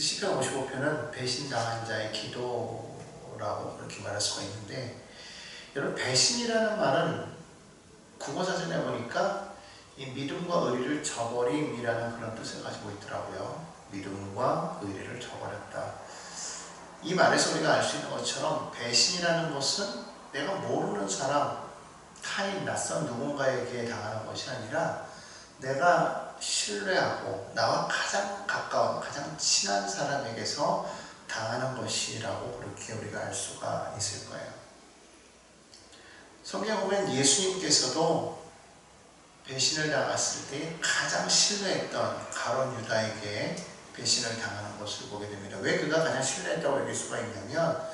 시편 55편은 배신당한 자의 기도라고 그렇게 말할 수가 있는데, 여러분, 배신이라는 말은 국어사전에 보니까 이 믿음과 의리를 저버림이라는 그런 뜻을 가지고 있더라고요. 믿음과 의리를 저버렸다. 이 말에서 우리가 알 수 있는 것처럼 배신이라는 것은 내가 모르는 사람, 타인, 낯선 누군가에게 당하는 것이 아니라 내가 신뢰하고 나와 가장 가까운, 가장 친한 사람에게서 당하는 것이라고 그렇게 우리가 알 수가 있을 거예요. 성경에 보면 예수님께서도 배신을 당했을 때 가장 신뢰했던 가룟 유다에게 배신을 당하는 것을 보게 됩니다. 왜 그가 가장 신뢰했다고 여길 수가 있냐면,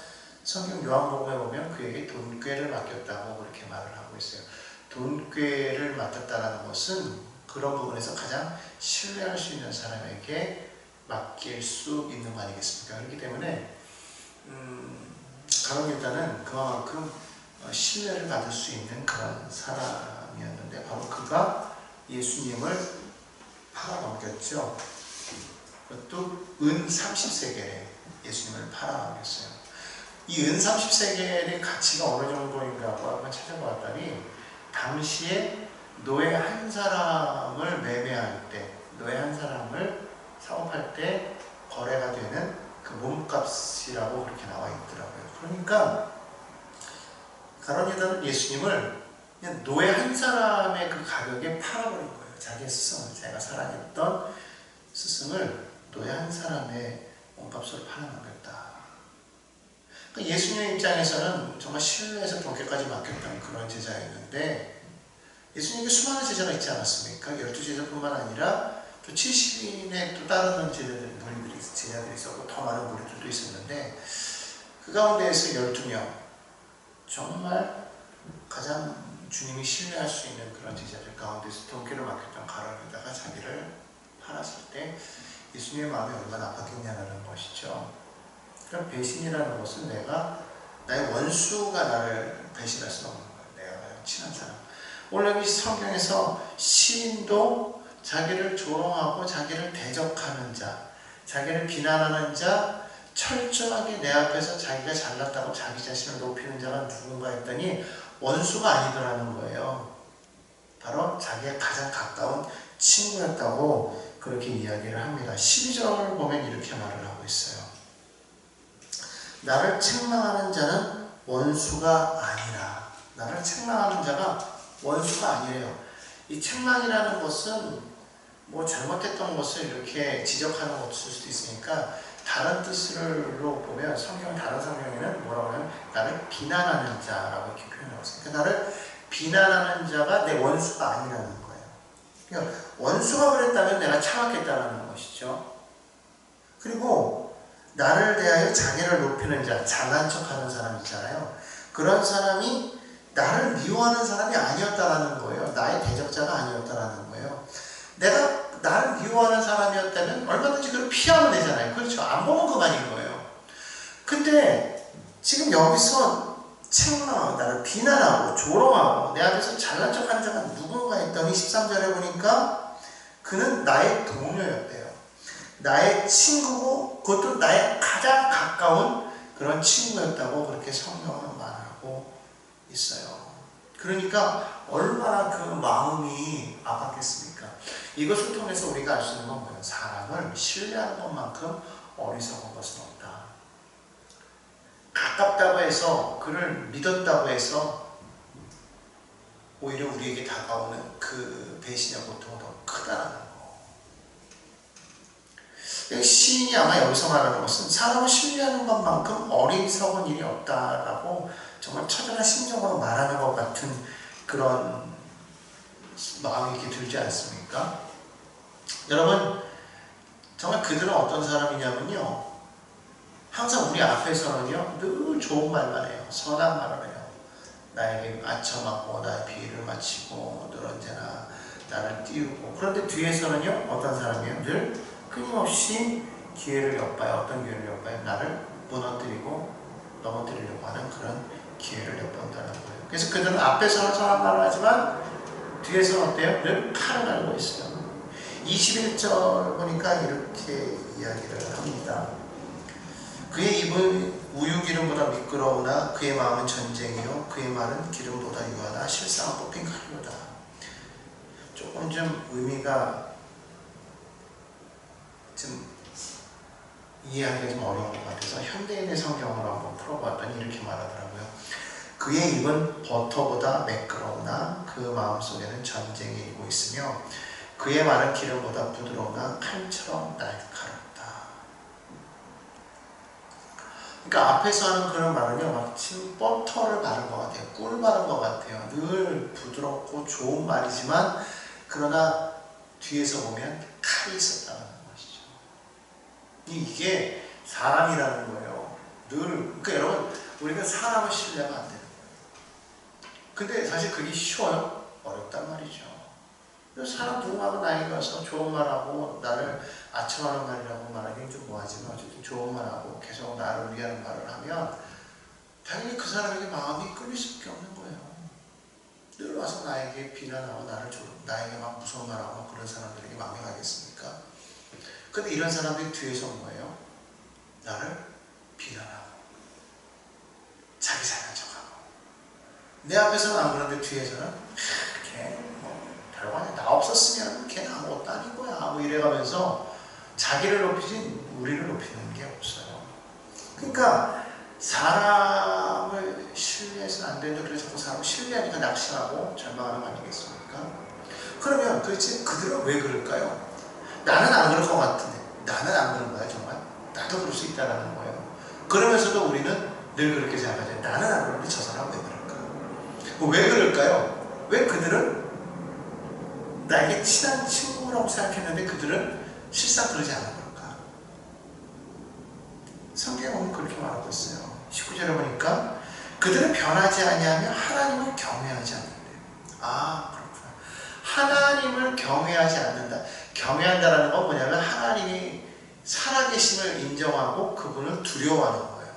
성경 요한복음에 보면 그에게 돈꾀를 맡겼다고 그렇게 말을 하고 있어요. 돈꾀를 맡겼다는 것은 그런 부분에서 가장 신뢰할 수 있는 사람에게 맡길 수 있는 거 아니겠습니까? 그렇기 때문에 가룟 유다는 그만큼 신뢰를 받을 수 있는 그런 사람이었는데, 바로 그가 예수님을 팔아넘겼죠. 그것도 은 30세겔에 예수님을 팔아넘겼어요. 이 은 30세겔의 가치가 어느 정도인가고 한번 찾아보았더니, 당시에 노예 한 사람을 매매할 때, 노예 한 사람을 사업할 때 거래가 되는 그 몸값이라고 그렇게 나와 있더라고요. 그러니까 가룟 유다는 예수님을 그냥 노예 한 사람의 그 가격에 팔아버린 거예요. 자기의 스승을, 자기가 사랑했던 스승을 노예 한 사람의 몸값으로 팔아넘겼다. 그러니까 예수님의 입장에서는 정말 신뢰해서 돈께까지 맡겼던 그런 제자였는데, 예수님께 수많은 제자가 있지 않았습니까? 12제자뿐만 아니라 또 70인의 또 다른 제자들이 있었고, 더 많은 무리들도 있었는데, 그 가운데에서 12명, 정말 가장 주님이 신뢰할 수 있는 그런 제자들 가운데서 돈꾀를 맡겼던 가룟 유다가 자기를 팔았을 때 예수님의 마음이 얼마나 아팠겠냐는 것이죠. 그럼 배신이라는 것은 나의 원수가 나를 배신할 수 없는 거예요. 내가 가장 친한 사람. 오늘 여기 성경에서 시인도 자기를 조롱하고 자기를 대적하는 자, 자기를 비난하는 자, 철저하게 내 앞에서 자기가 잘났다고 자기 자신을 높이는 자가 누군가 했더니 원수가 아니더라는 거예요. 바로 자기의 가장 가까운 친구였다고 그렇게 이야기를 합니다. 12절을 보면 이렇게 말을 하고 있어요. 나를 책망하는 자는 원수가 아니라. 나를 책망하는 자가 원수가 아니래요. 이 책망이라는 것은 뭐 잘못했던 것을 이렇게 지적하는 것일 수도 있으니까, 다른 뜻으로 보면 성경은, 다른 성경에는 뭐라고 하면 나를 비난하는 자라고 이렇게 표현하고 있어요. 그러니까 나를 비난하는 자가 내 원수가 아니라는 거예요. 그러니까 원수가 그랬다면 내가 참았겠다는 것이죠. 그리고 나를 대하여 자기를 높이는 자, 잘난 척하는 사람 있잖아요. 그런 사람이 나를 미워하는 사람이 아니었다라는 거예요. 나의 대적자가 아니었다라는 거예요. 내가 나를 미워하는 사람이었다면 얼마든지 그걸 피하면 되잖아요. 그렇죠? 안 보면 그만인 거예요. 근데 지금 여기서 책망하고 나를 비난하고 조롱하고 내 앞에서 잘난 척하는 자가 누군가 했더니 13절에 보니까 그는 나의 동료였대요. 나의 친구고, 그것도 나의 가장 가까운 그런 친구였다고 그렇게 성경은 말하고 있어요. 그러니까 얼마나 그 마음이 아팠겠습니까? 이것을 통해서 우리가 알 수 있는 건 뭐예요? 사람을 신뢰하는 것만큼 어리석은 것은 없다. 가깝다고 해서, 그를 믿었다고 해서 오히려 우리에게 다가오는 그 배신의 고통은 더 크다라는 거. 시인이 아마 여기서 말하는 것은 사람을 신뢰하는 것만큼 어리석은 일이 없다라고 정말 처절한 심정으로 말하는 것 같은 그런 마음이 이렇게 들지 않습니까? 여러분, 정말 그들은 어떤 사람이냐면요, 항상 우리 앞에서는요 늘 좋은 말만 해요. 선한 말을 해요. 나에게 아첨하고 나의 비위를 마치고 늘 언제나 나를 띄우고. 그런데 뒤에서는요 어떤 사람이에요? 늘 끊임없이 기회를 엿봐요. 어떤 기회를 엿봐요? 나를 무너뜨리고 넘어뜨리려고 하는 그런 기회를 엿본다는 거예요. 그래서 그들은 앞에서는 선한 말을 하지만 뒤에서는 어때요? 늘 칼을 갈고 있어요. 21절 보니까 이렇게 이야기를 합니다. 그의 입은 우유 기름보다 미끄러우나 그의 마음은 전쟁이요 그의 말은 기름보다 유하나 실상은 뽑힌 칼이로다. 조금 좀 의미가 좀 이해하기가 좀 어려운 것 같아서 현대인의 성경으로 한번 풀어봤더니 이렇게 말하더라고요. 그의 입은 버터보다 매끄러우나 그 마음속에는 전쟁이 일고 있으며 그의 말은 기름보다 부드러우나 칼처럼 날카롭다. 그러니까 앞에서 하는 그런 말은요, 마침 버터를 바른 것 같아요. 꿀 바른 것 같아요. 늘 부드럽고 좋은 말이지만 그러나 뒤에서 보면 칼이 있었다는 것이죠. 이게 사람이라는 거예요. 늘, 그러니까 여러분, 우리가 사람을 신뢰하면 안 되는 거예요. 근데 사실 그게 쉬워요? 어렵단 말이죠. 사람 누구하고 나에게 가서 좋은 말하고 나를 아첨하는 말이라고 말하기는 좀 뭐하지만 어쨌든 좋은 말하고 계속 나를 위하는 말을 하면 당연히 그 사람에게 마음이 끌릴 수밖에 없는 거예요. 늘 와서 나에게 비난하고 나에게 막 무서운 말하고 그런 사람들에게 마음이 가겠습니까? 근데 이런 사람들이 뒤에서 뭐예요? 나를 비난하고 자기 잘난 척하고 내 앞에서는 안 그런데 뒤에서는 걔 별거 아니야. 나 없었으면 걔는 아무것도 아닌 거야. 뭐 이래가면서 자기를 높이지 우리를 높이는 게 없어요. 그러니까 사람을 신뢰해서는 안 되는데 그래서 자꾸 사람을 신뢰하니까 낙심하고 절망하는 거 아니겠습니까? 그러면 도대체 그들은 왜 그럴까요? 나는 안 그럴 것 같은데 나는 안 그런 거야 정말? 나도 그럴 수 있다는 거예요. 그러면서도 우리는 늘 그렇게 생각하죠. 나는 안 그러는데 저 사람은 왜 그럴까? 왜 그럴까요? 왜 그들은 나에게 친한 친구라고 생각했는데 그들은 실상 그러지 않은 걸까? 성경에 보면 그렇게 말하고 있어요. 19절에 보니까 그들은 변하지 아니하며 하나님을 경외하지 않는데. 아, 그렇구나. 하나님을 경외하지 않는다. 경외한다라는 건 뭐냐면 하나님이 살아계심을 인정하고 그분을 두려워하는 거예요.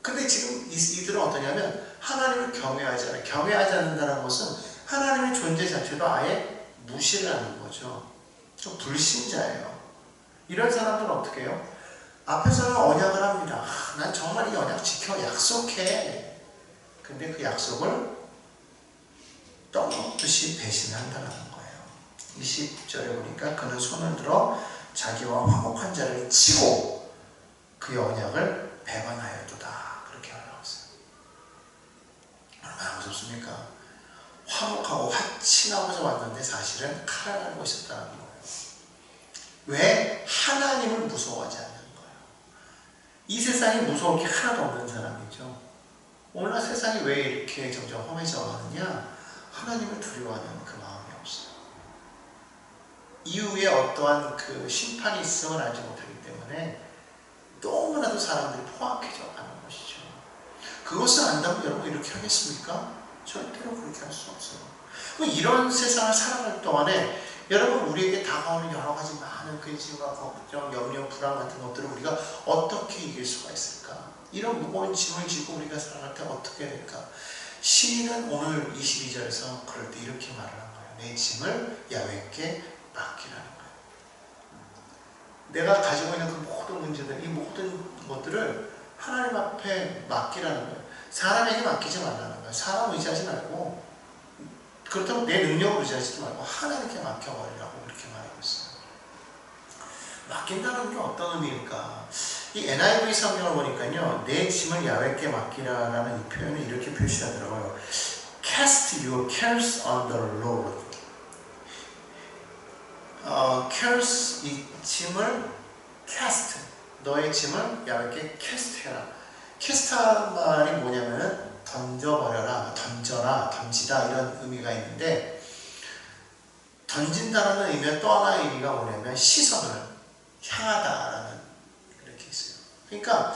근데 지금 이들은 어떠냐면 하나님을 경외하지 않아요. 경외하지 않는다는 것은 하나님의 존재 자체도 아예 무시를 하는 거죠. 좀 불신자예요. 이런 사람들은 어떻게 해요? 앞에서는 언약을 합니다. 난 정말 이 언약 지켜 약속해. 근데 그 약속을 떠먹듯이 배신한다는 거예요. 20절에 보니까 그는 손을 들어 자기와 화목한 자를 치고 그의 언약을 배반하였도다. 그렇게 말하고 있어요. 얼마나 무섭습니까? 화목하고 친하고서 왔는데 사실은 칼을 알고 있었다는 거예요. 왜? 하나님을 무서워하지 않는 거예요. 이 세상에 무서울 게 하나도 없는 사람이죠. 오늘날 세상이 왜 이렇게 점점 험해져 가느냐? 하나님을 두려워하는 그 마음이 없어요. 이후에 어떠한 그 심판이 있음을 알지 못하기 때문에 너무나도 사람들이 포악해져 가는 것이죠. 그것을 안다고 여러분 이렇게 하겠습니까? 절대로 그렇게 할 수 없어요. 이런 세상을 살아갈 동안에 여러분 우리에게 다가오는 여러 가지 많은 근심과 걱정, 염려, 불안 같은 것들을 우리가 어떻게 이길 수가 있을까? 이런 무거운 짐을 지고 우리가 살아갈 때 어떻게 해야 될까? 시인은 오늘 22절에서 그럴 때 이렇게 말을 한 거예요. 내 짐을 야훼께 맡기라는 거예요. 내가 가지고 있는 그 모든 문제들, 이 모든 것들을 하나님 앞에 맡기라는 거예요. 사람에게 맡기지 말라는 거예요. 사람 의지하지 말고 그렇다고 내 능력을 의지하지 말고 하나님께 맡겨버리라고 그렇게 말하고 있어요. 맡긴다는 게 어떤 의미일까? 이 NIV 성경을 보니까요. 내 짐을 야훼께 맡기라라는 이 표현을 이렇게 표시하더라고요. Cast your cares on the Lord. cares, 이 짐을 cast, 너의 짐을 야훼께 cast해라. cast한 말이 뭐냐면은 던져버려라, 던져라, 던지다 이런 의미가 있는데 던진다는 의미의 또 하나의 의미가 뭐냐면 시선을 향하다라는 이렇게 있어요. 그러니까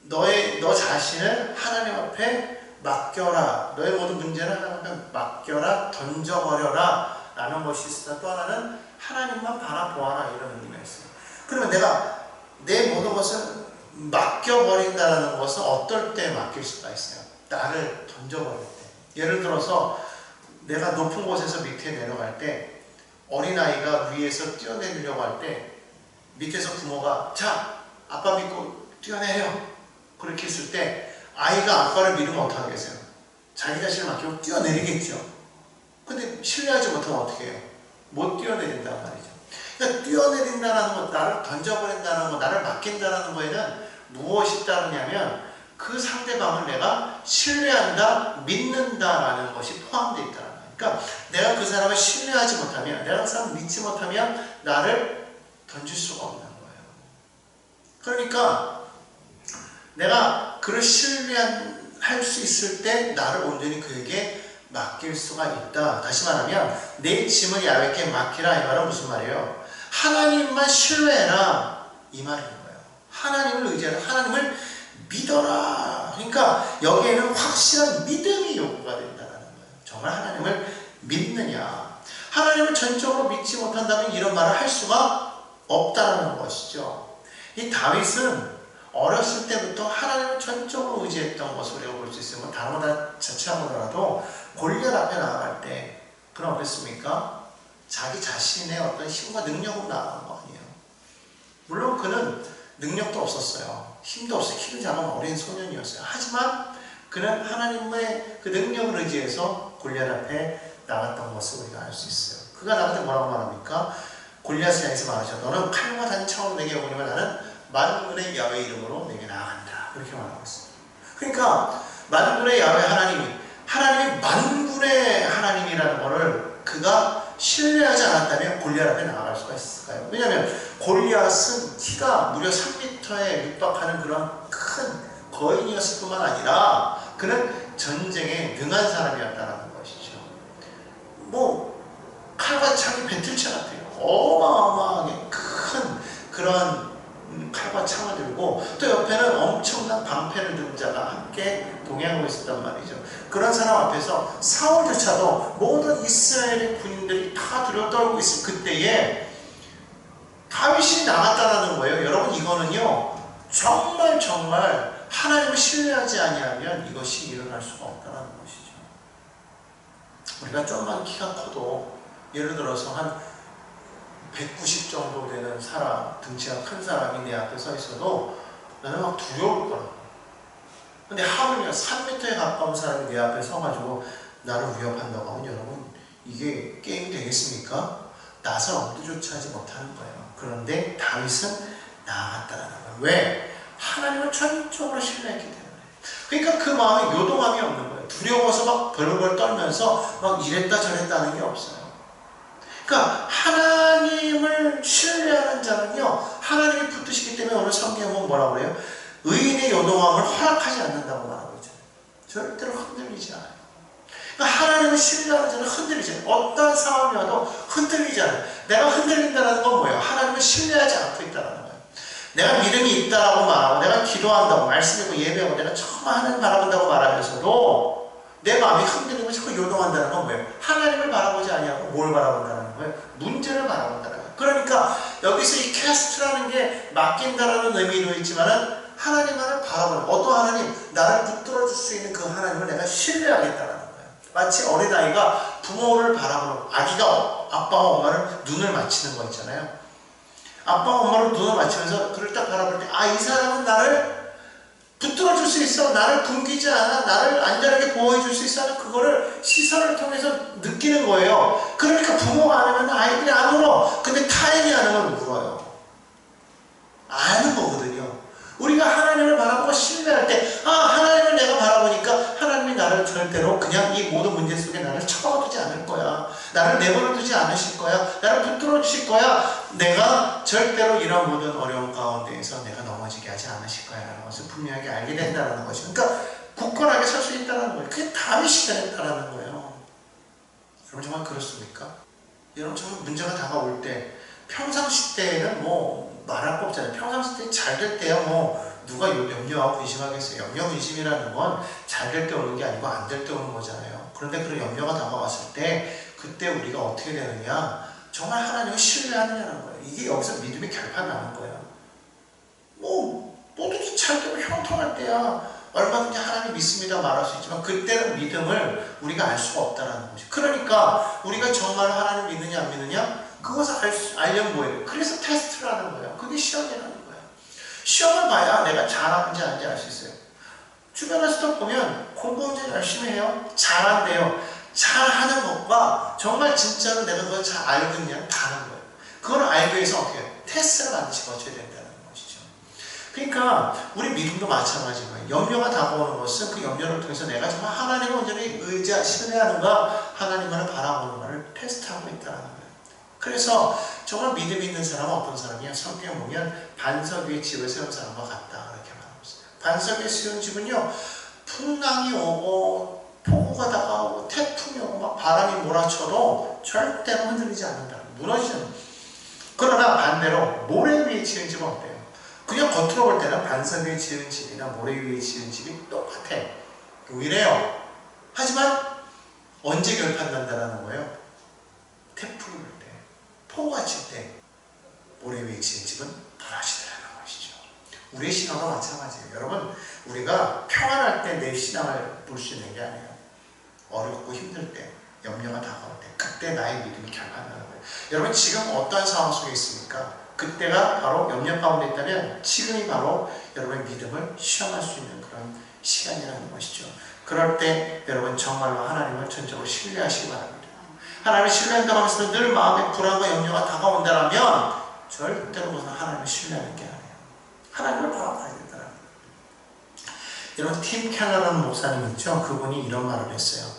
너 자신을 하나님 앞에 맡겨라. 너의 모든 문제를 하나님 앞에 맡겨라, 던져버려라 라는 것이 있으나 또 하나는 하나님만 바라보아라 이런 의미가 있어요. 그러면 내가 내 모든 것을 맡겨버린다는 것은 어떨 때 맡길 수가 있어요? 나를 던져버릴 때. 예를 들어서 내가 높은 곳에서 밑에 내려갈 때 어린아이가 위에서 뛰어내리려고 할 때 밑에서 부모가 자 아빠 믿고 뛰어내려 그렇게 했을 때 아이가 아빠를 믿으면 어떡하겠어요? 자기 자신을 맡기고 뛰어내리겠죠. 근데 신뢰하지 못하면 어떻게 해요? 못 뛰어내린단 말이죠. 그러니까 뛰어내린다는 것, 나를 던져버린다는 것, 나를 맡긴다는 거에는 무엇이 따르냐면 그 상대방을 내가 신뢰한다, 믿는다라는 것이 포함되어 있다는 거예요. 그러니까 내가 그 사람을 신뢰하지 못하면, 내가 그 사람을 믿지 못하면 나를 던질 수가 없는 거예요. 그러니까 내가 그를 신뢰할 수 있을 때 나를 온전히 그에게 맡길 수가 있다. 다시 말하면 내 짐을 야훼께 맡기라 이 말은 무슨 말이에요? 하나님만 신뢰해라 이 말인 거예요. 하나님을 의지하라. 하나님을 믿어라. 그러니까 여기에는 확실한 믿음이 요구가 된다는 거예요. 정말 하나님을 믿느냐. 하나님을 전적으로 믿지 못한다면 이런 말을 할 수가 없다는 것이죠. 이 다윗은 어렸을 때부터 하나님을 전적으로 의지했던 것을 우리가 볼 수 있어요. 뭐 다른 거 자체하고더라도 골리앗 앞에 나아갈 때 그럼 어땠습니까? 자기 자신의 어떤 힘과 능력으로 나아간 거 아니에요. 물론 그는 능력도 없었어요. 힘도 없어요. 키를 작은 어린 소년이었어요. 하지만 그는 하나님의 그 능력을 의지해서 골리앗 앞에 나갔던 것을 우리가 알 수 있어요. 그가 나한테 뭐라고 말합니까? 골리앗을 향해서 말하죠. 너는 칼과 단창으로 내게 오니면 나는 만군의 야훼 이름으로 내게 나아간다. 그렇게 말하고 있습니다. 그러니까 만군의 야훼 하나님이 만군의 하나님이라는 것을 그가 신뢰하지 않았다면 골리앗 앞에 나아갈 수가 있을까요? 왜냐하면 골리앗은 키가 무려 3m에 육박하는 그런 큰 거인이었을 뿐만 아니라 그는 전쟁에 능한 사람이었다는 것이죠. 뭐 칼과 창이 배틀체 같아요. 어마어마하게 큰 그런 칼과 창을 들고 또 옆에는 엄청난 방패를 든 자가 함께 동행하고 있었단 말이죠. 그런 사람 앞에서 사울조차도 모든 이스라엘의 군인들이 다 두려워떨고 있을 그때에 다윗이 나갔다라는 거예요. 여러분 이거는요 정말 하나님을 신뢰하지 아니하면 이것이 일어날 수가 없다는 것이죠. 우리가 좀만 키가 커도 예를 들어서 한 190 정도 되는 사람, 등치가 큰 사람이 내 앞에 서 있어도 나는 막 두려울 거라. 근데 하물며 3m에 가까운 사람이 내 앞에 서가지고 나를 위협한다고 하면 여러분 이게 게임이 되겠습니까? 나설 엄두조차 하지 못하는 거예요. 그런데 다윗은 나아갔다는 거예요. 왜? 하나님을 전적으로 신뢰했기 때문에. 그러니까 그 마음에 요동함이 없는 거예요. 두려워서 막 벌벌 떨면서 막 이랬다 저랬다 하는 게 없어요. 그러니까 하나님을 신뢰하는 자는요 하나님이 붙드시기 때문에 오늘 성경에 보면 뭐라고 그래요? 의인의 요동함을 허락하지 않는다고 말하고 있잖아요. 절대로 흔들리지 않아요. 그러니까 하나님을 신뢰하는 자는 흔들리지 않아요. 어떤 상황이 와도 흔들리지 않아요. 내가 흔들린다는 건 뭐예요? 하나님을 신뢰하지 않고 있다는 거예요. 내가 믿음이 있다라고 말하고 내가 기도한다고 말씀 읽고 예배하고 내가 정말 하나님 바라본다고 말하면서도 내 마음이 흔들리고 자꾸 요동한다는 건 뭐예요? 하나님을 바라보지 아니하고 뭘 바라본다는 거예요? 문제를 바라본다는 거예요. 그러니까 여기서 이 캐스트라는 게 맡긴다라는 의미도 있지만은 하나님만을 바라보는 어떤 하나님, 나를 붙들어줄 수 있는 그 하나님을 내가 신뢰하겠다는 거예요. 마치 어린아이가 부모를 바라보는 아기가 아빠와 엄마를 눈을 맞추는 거 있잖아요. 아빠와 엄마를 눈을 맞추면서 그를 딱 바라볼 때 아, 이 사람은 나를 붙들어줄 수 있어. 나를 굶기지 않아. 나를 안전하게 보호해줄 수 있어. 그거를 시선을 통해서 느끼는 거예요. 그러니까 부모가 안 하면 아이들이 안 울어. 근데 타인이 안 하면 울어요. 아는 거거든요. 우리가 하나님을 바라보고 신뢰할 때 하나님을 내가 바라보니까 하나님이 나를 절대로 그냥 이 모든 문제 속에 나를 쳐두지 않을 거야. 나를 내버려 두지 않으실 거야. 나를 붙들어 주실 거야. 내가 절대로 이런 모든 어려움 가운데에서 내가 넘어지게 하지 않으실 거야 라는 것을 분명하게 알게 된다는 것이 그러니까 굳건하게 설 수 있다는 거예요. 그게 다윗이 됐다는 거예요. 여러분 정말 그렇습니까? 여러분 정말 문제가 다가올 때 평상시 때에는 뭐 말할 거 없잖아요. 평상시 때 잘 될 때야 뭐 누가 염려하고 근심하겠어요. 염려 근심이라는 건 잘 될 때 오는 게 아니고 안 될 때 오는 거잖아요. 그런데 그런 염려가 다가왔을 때 그때 우리가 어떻게 되느냐? 정말 하나님을 신뢰하느냐는 거예요. 이게 여기서 믿음이 결판 나는 거예요. 뭐 모두도 잘 되고 형통할 때야 얼마든지 하나님 믿습니다 말할 수 있지만 그때는 믿음을 우리가 알 수가 없다는 것이. 그러니까 우리가 정말 하나님 믿느냐 안 믿느냐? 그것을 알려면 뭐예요? 그래서 테스트를 하는 거예요. 그게 시험이라는 거예요. 시험을 봐야 내가 잘하는지 아닌지 알 수 있어요. 주변에서도 보면 공부 문제 열심히 해요. 잘한대요. 잘하는 것과 정말 진짜로 내가 그걸 잘 알고 있냐는 다른 거예요. 그걸 알기 위해서 어떻게 해요? 테스트를 반드시 거쳐야 된다는 것이죠. 그러니까 우리 믿음도 마찬가지인 거예요. 염려가 다가오는 것은 그 염려를 통해서 내가 정말 하나님을 온전히 신뢰하는가, 하나님을 바라보는가를 테스트하고 있다는 거예요. 그래서 정말 믿음이 있는 사람은 어떤 사람이야? 성경에 보면 반석 위에 집을 세운 사람과 같다, 이렇게 말하고 있어요. 반석 위에 세운 집은요, 풍랑이 오고 폭우가 다가오고 태풍이 오고 막 바람이 몰아쳐도 절대로 흔들리지 않는다, 무너지지 않는다. 그러나 반대로 모래 위에 지은 집은 어때요? 그냥 겉으로 볼 때는 반석 위에 지은 집이나 모래 위에 지은 집이 똑같아. 이래요. 하지만 언제 결판난다는 거예요? 태풍이 불 때, 폭우가 칠 때 모래 위에 지은 집은 무너지더라는 것이죠. 우리의 신앙도 마찬가지예요. 여러분, 우리가 평안할 때 내 신앙을 볼 수 있는 게 아니에요. 어렵고 힘들 때, 염려가 다가올 때, 그때 나의 믿음이 결판나는 거예요. 여러분, 지금 어떠한 상황 속에 있습니까? 그때가 바로 염려 가운데 있다면 지금이 바로 여러분의 믿음을 시험할 수 있는 그런 시간이라는 것이죠. 그럴 때 여러분 정말로 하나님을 전적으로 신뢰하시기 바랍니다. 하나님을 신뢰한다고 하면서도 늘 마음에 불안과 염려가 다가온다면 절대로 그것은 하나님을 신뢰하는 게 아니에요. 하나님을 바라봐야 된다는 거예요. 여러분, 팀 켈러라는 목사님 있죠? 그분이 이런 말을 했어요.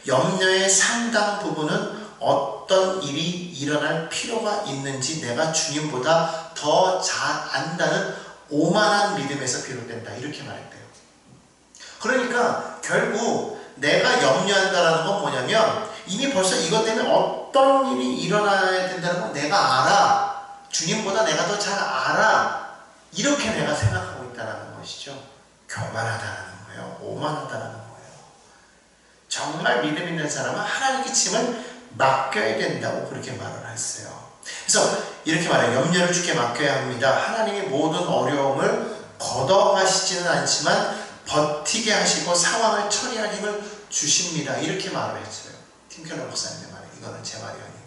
염려의 상당 부분은 어떤 일이 일어날 필요가 있는지 내가 주님보다 더 잘 안다는 오만한 믿음에서 비롯된다, 이렇게 말했대요. 그러니까 결국 내가 염려한다는 건 뭐냐면 이미 벌써 이것 때문에 어떤 일이 일어나야 된다는 건 내가 알아. 주님보다 내가 더 잘 알아. 이렇게 내가 생각하고 있다는 것이죠. 교만하다는 거예요. 오만하다는 거예요. 정말 믿음 있는 사람은 하나님께 짐을 맡겨야 된다고 그렇게 말을 했어요. 그래서 이렇게 말해요. 염려를 주께 맡겨야 합니다. 하나님이 모든 어려움을 걷어가시지는 않지만 버티게 하시고 상황을 처리할 힘을 주십니다. 이렇게 말을 했어요. 팀켈러 목사님의 말이에요. 이거는 제 말이 아니고.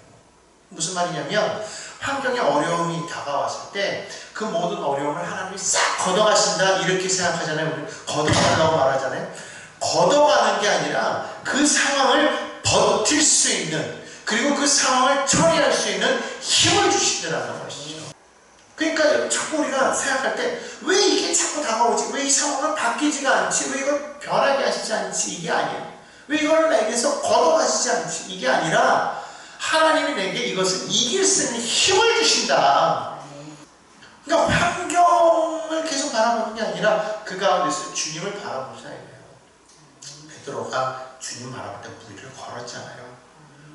무슨 말이냐면 환경에 어려움이 다가왔을 때 그 모든 어려움을 하나님이 싹 걷어가신다, 이렇게 생각하잖아요. 우리 걷어간다고 말하잖아요. 걷어가는 게 아니라 그 상황을 버틸 수 있는, 그리고 그 상황을 처리할 수 있는 힘을 주시더라는 것이죠. 그러니까 자꾸 우리가 생각할 때 왜 이게 자꾸 다가오지? 왜 이 상황은 바뀌지가 않지? 왜 이걸 변하게 하시지 않지? 이게 아니에요. 왜 이걸 내게서 걷어가시지 않지? 이게 아니라 하나님이 내게 이것을 이길 수 있는 힘을 주신다. 그러니까 환경을 계속 바라보는 게 아니라 그 가운데서 주님을 바라보셔야 돼요. 베드로가 주님 바라볼 때 무리를 걸었잖아요.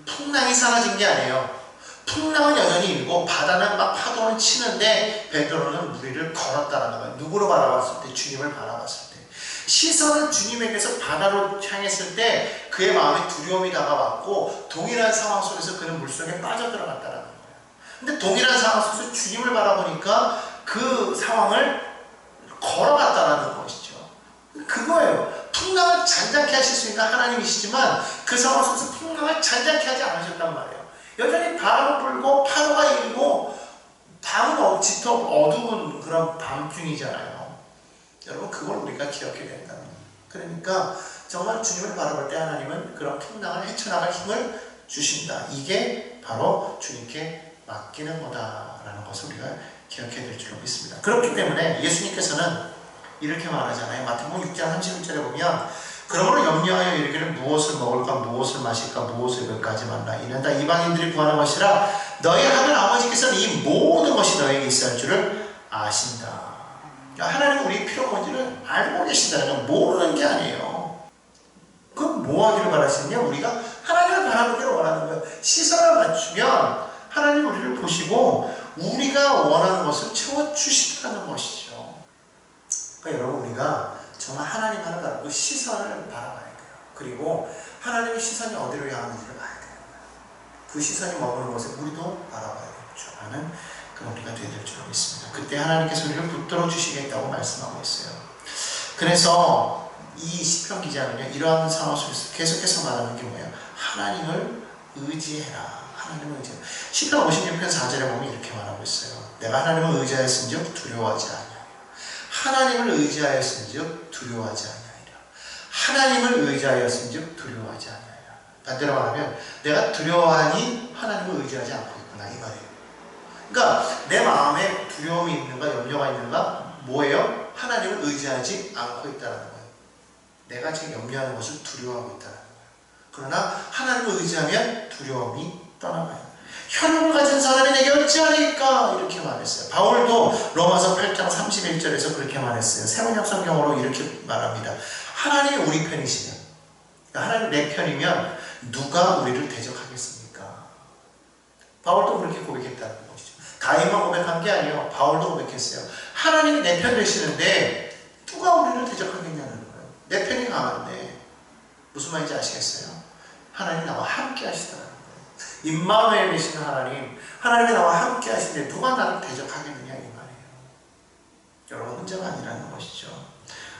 풍랑이 사라진 게 아니에요. 풍랑은 여전히 일고 바다는 막 파도는 치는데 베드로는 무리를 걸었다는 거예요. 누구로 바라봤을 때? 주님을 바라봤을 때. 시선은 주님에게서 바다로 향했을 때 그의 마음에 두려움이 다가왔고 동일한 상황 속에서 그는 물속에 빠져들어갔다는 거예요. 근데 동일한 상황 속에서 주님을 바라보니까 그 상황을 걸어갔다는 것이죠. 그거예요. 풍랑을 잔잔케 하실 수 있는 하나님이시지만 그 상황 속에서 풍랑을 잔잔케 하지 않으셨단 말이에요. 여전히 바람은 불고 파도가 일고 밤은 짙어 어두운 그런 밤중이잖아요. 여러분, 그걸 우리가 기억해야 된다는 거예요. 그러니까 정말 주님을 바라볼 때 하나님은 그런 풍랑을 헤쳐나갈 힘을 주신다. 이게 바로 주님께 맡기는 거다라는 것을 우리가 기억해야 될 줄로 믿습니다. 그렇기 때문에 예수님께서는 이렇게 말하잖아요. 마태복음 6장 31절에 보면 그러므로 염려하여 이르기를 무엇을 먹을까 무엇을 마실까 무엇을 입을까 하지 말라. 이는 다 이방인들이 구하는 것이라 너희 하늘 아버지께서는 이 모든 것이 너에게 있어야 할 줄을 아신다. 하나님은 우리의 필요가 뭔지를 알고 계신다는 건 모르는 게 아니에요. 그럼 뭐 하기를 바라시느냐? 우리가 하나님을 바라보기를 원하는 거예요. 시선을 맞추면 하나님 우리를 보시고 우리가 원하는 것을 채워주신다는 것이죠. 그러니까 여러분, 우리가 정말 하나님 하나 바라보고 시선을 바라봐야 돼요. 그리고 하나님의 시선이 어디로 향하는지를 봐야 돼요. 그 시선이 머무는 곳에 우리도 바라봐야 되죠. 라는 그런 우리가 되어야 될 줄 믿습니다. 그때 하나님께서 우리를 붙들어 주시겠다고 말씀하고 있어요. 그래서 이 시편 기자는요, 이러한 상황 속에서 계속해서 말하는 게 뭐예요? 하나님을 의지해라. 하나님을 의지하라. 시편 56편 4절에 보면 이렇게 말하고 있어요. 내가 하나님을 의지하였은즉 두려워하지 아니하리라. 하나님을 의지하였은즉 두려워하지 아니하리라. 하나님을 의지하였은즉 두려워하지 아니하리라. 반대로 말하면 내가 두려워하니 하나님을 의지하지 않고 있구나 이 말이에요. 그러니까 내 마음에 두려움이 있는가 염려가 있는가 뭐예요? 하나님을 의지하지 않고 있다는 거예요. 내가 지금 염려하는 것을 두려워하고 있다는 거예요. 그러나 하나님을 의지하면 두려움이 떠나가요. 현혹을 가진 사람이 내게 어찌하리까 이렇게 말했어요. 바울도 로마서 8장 31절에서 그렇게 말했어요. 새번역 성경으로 이렇게 말합니다. 하나님이 우리 편이시면, 하나님 내 편이면 누가 우리를 대적하겠습니까? 바울도 그렇게 고백했다는 것이죠. 가인만 고백한 게 아니에요. 바울도 고백했어요. 하나님이 내 편 되시는데 누가 우리를 대적하겠냐는 거예요. 내 편이 강한데 무슨 말인지 아시겠어요? 하나님 나와 함께 하시더라는 거예요. 임마누엘 되시는 하나님, 하나님이 나와 함께 하시는데 누가 나를 대적하겠느냐 이 말이에요. 여러분 혼자가 아니라는 것이죠.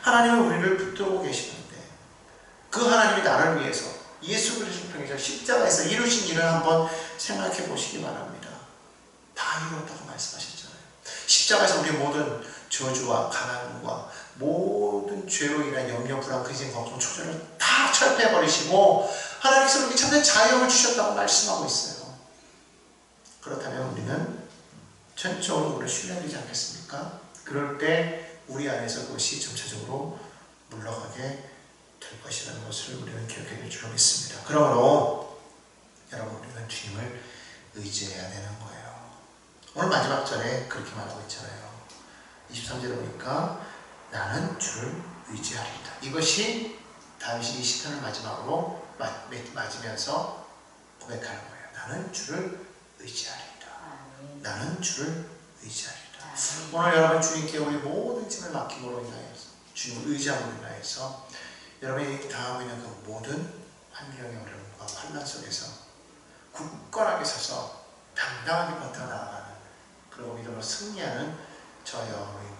하나님은 우리를 붙들고 계시는데 그 하나님이 나를 위해서 예수 그리스도 통해서 십자가에서 이루신 일을 한번 생각해 보시기 바랍니다. 다 이루었다고 말씀하셨잖아요. 십자가에서 우리의 모든 저주와 가난과 모든 죄로 인한 염려, 불안, 근심, 걱정, 초조를 다 철폐해버리시고 하나님께서 우리에게 참된 자유함을 주셨다고 말씀하고 있어요. 그렇다면 우리는 전적으로 우리를 신뢰해야 되지 않겠습니까? 그럴 때 우리 안에서 그것이 점차적으로 물러가게 될 것이라는 것을 우리는 기억해 주려고 믿습니다. 그러므로 여러분 우리는 주님을 의지해야 되는 거예요. 오늘 마지막 절에 그렇게 말하고 있잖아요. 23절에 보니까 나는 주를 의지하리이다. 이것이 다윗이 이 시편을 마지막으로 맞으면서 고백하는 거예요. 나는 주를 의지하리이다. 나는 주를 의지하리이다. 오늘 여러분 주님께 우리 모든 짐을 맡김으로 인하여서 주님을 의지함으로 인하여서 여러분이 당하고 있는 그 모든 환경의 어려움과 환난 속에서 굳건하게 서서 당당하게 버텨나가는 그리고 믿음으로 승리하는 저희 여러분이